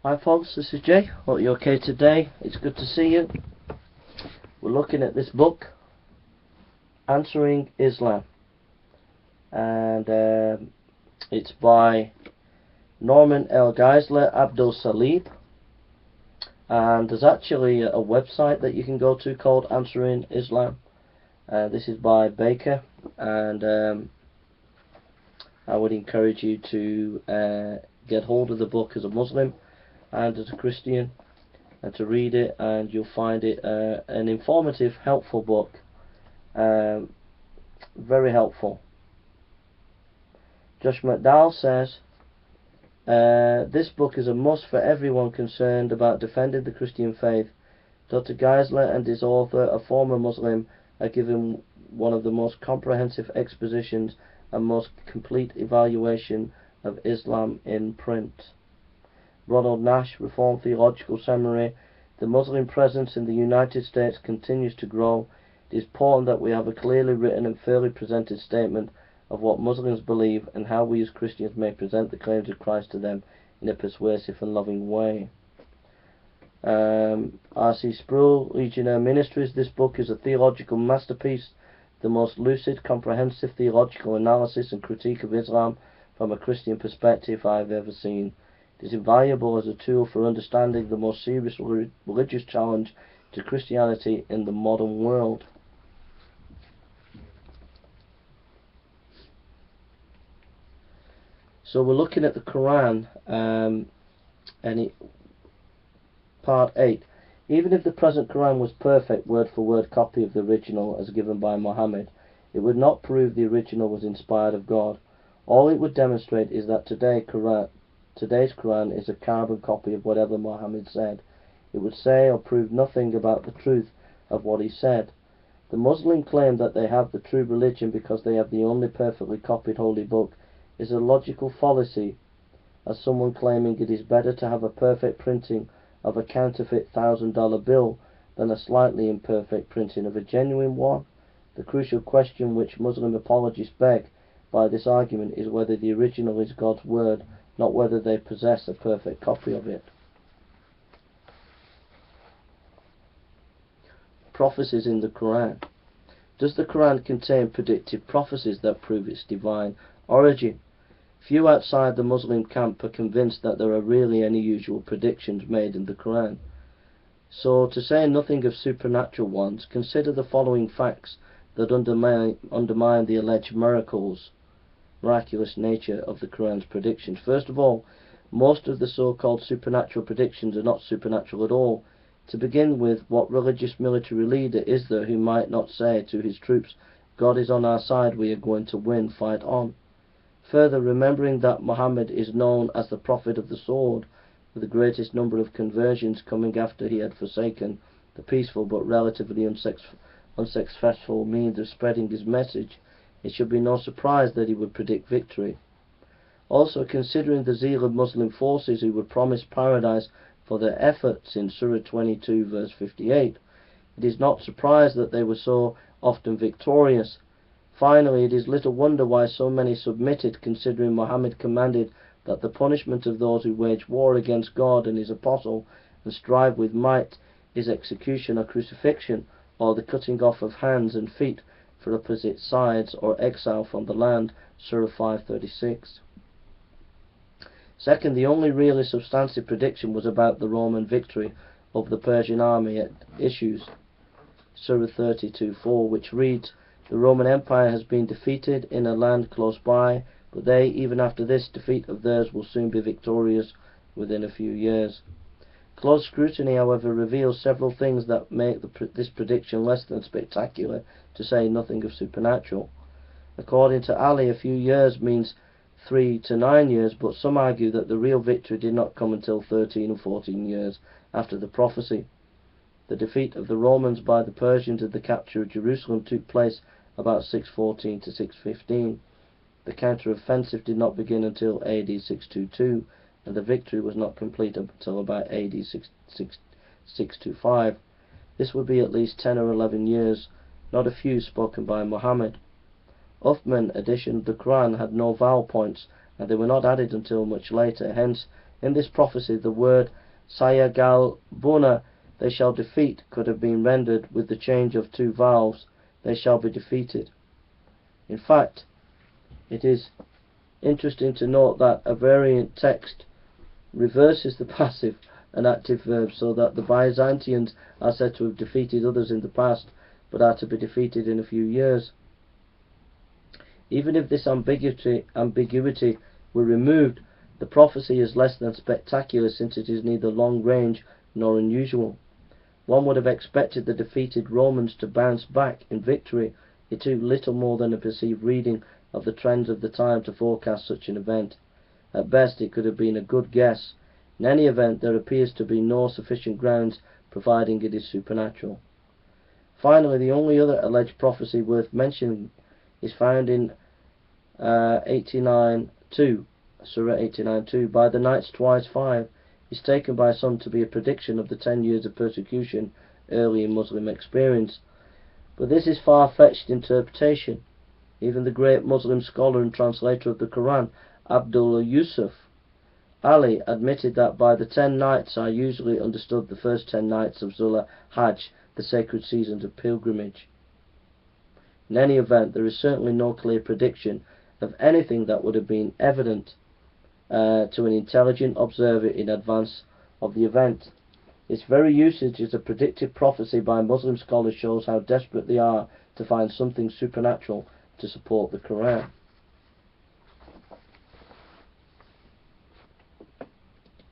Hi folks, this is Jay. Hope you're okay today. It's good to see you. We're looking at this book, Answering Islam, and it's by Norman L. Geisler Abdul Salib, and there's actually a website that you can go to called Answering Islam. This is by Baker, and I would encourage you to get hold of the book as a Muslim and as a Christian, and to read it, and you'll find it an informative, helpful book, very helpful. Josh McDowell says, this book is a must for everyone concerned about defending the Christian faith. Dr. Geisler and his author, a former Muslim, are given one of the most comprehensive expositions and most complete evaluation of Islam in print. Ronald Nash, Reformed Theological Seminary. The Muslim presence in the United States continues to grow. It is important that we have a clearly written and fairly presented statement of what Muslims believe and how we as Christians may present the claims of Christ to them in a persuasive and loving way. R.C. Sproul, Legionnaire Ministries. This book is a theological masterpiece, the most lucid, comprehensive theological analysis and critique of Islam from a Christian perspective I have ever seen. It is invaluable as a tool for understanding the most serious religious challenge to Christianity in the modern world. So we're looking at the Quran, part 8. Even if the present Quran was perfect word-for-word copy of the original as given by Muhammad, it would not prove the original was inspired of God. All it would demonstrate is that today's Quran is a carbon copy of whatever Muhammad said. It would say or prove nothing about the truth of what he said. The Muslim claim that they have the true religion because they have the only perfectly copied holy book is a logical fallacy, as someone claiming it is better to have a perfect printing of a counterfeit $1,000 bill than a slightly imperfect printing of a genuine one. The crucial question which Muslim apologists beg by this argument is whether the original is God's word, not whether they possess a perfect copy of it. Prophecies in the Quran. Does the Quran contain predictive prophecies that prove its divine origin? Few outside the Muslim camp are convinced that there are really any usual predictions made in the Quran. So, to say nothing of supernatural ones, consider the following facts that undermine the alleged miraculous nature of the Quran's predictions. First of all, most of the so-called supernatural predictions are not supernatural at all. To begin with, what religious military leader is there who might not say to his troops, God is on our side, we are going to win, fight on? Further, remembering that Muhammad is known as the prophet of the sword, with the greatest number of conversions coming after he had forsaken the peaceful but relatively unsuccessful means of spreading his message, it should be no surprise that he would predict victory. Also, considering the zeal of Muslim forces who were promised paradise for their efforts in Surah 22 verse 58, it is not surprised that they were so often victorious. Finally, it is little wonder why so many submitted, considering Muhammad commanded that the punishment of those who wage war against God and his apostle and strive with might is execution or crucifixion, or the cutting off of hands and feet for opposite sides, or exile from the land, Surah 5:36. Second, the only really substantive prediction was about the Roman victory of the Persian army at Issues, Surah 32:4, which reads, the Roman Empire has been defeated in a land close by, but they, even after this defeat of theirs, will soon be victorious within a few years. Close scrutiny, however, reveals several things that make this prediction less than spectacular, to say nothing of supernatural. According to Ali, a few years means 3 to 9 years, but some argue that the real victory did not come until 13 or 14 years after the prophecy. The defeat of the Romans by the Persians and the capture of Jerusalem took place about 614 to 615. The counter-offensive did not begin until AD 622, and the victory was not complete until about AD 625. This would be at least 10 or 11 years, not a few spoken by Muhammad. Uthman edition of the Quran had no vowel points, and they were not added until much later. Hence, In this prophecy, the word Sayagalbuna, they shall defeat, could have been rendered with the change of two vowels, they shall be defeated. In fact, it is interesting to note that a variant text reverses the passive and active verb, so that the Byzantines are said to have defeated others in the past, but are to be defeated in a few years. Even if this ambiguity were removed, the prophecy is less than spectacular, since it is neither long range nor unusual. One would have expected the defeated Romans to bounce back in victory. It took little more than a perceived reading of the trends of the time to forecast such an event. At best, it could have been a good guess. In any event, there appears to be no sufficient grounds, providing it is supernatural. Finally, the only other alleged prophecy worth mentioning is found in 89:2, Surah 89:2, by the nights twice 5, is taken by some to be a prediction of the 10 years of persecution early in Muslim experience. But this is far-fetched interpretation. Even the great Muslim scholar and translator of the Quran, Abdullah Yusuf Ali, admitted that by the 10 nights are usually understood the first 10 nights of Zul Hajj, the sacred seasons of pilgrimage. In any event, there is certainly no clear prediction of anything that would have been evident to an intelligent observer in advance of the event. Its very usage as a predictive prophecy by Muslim scholars shows how desperate they are to find something supernatural to support the Quran.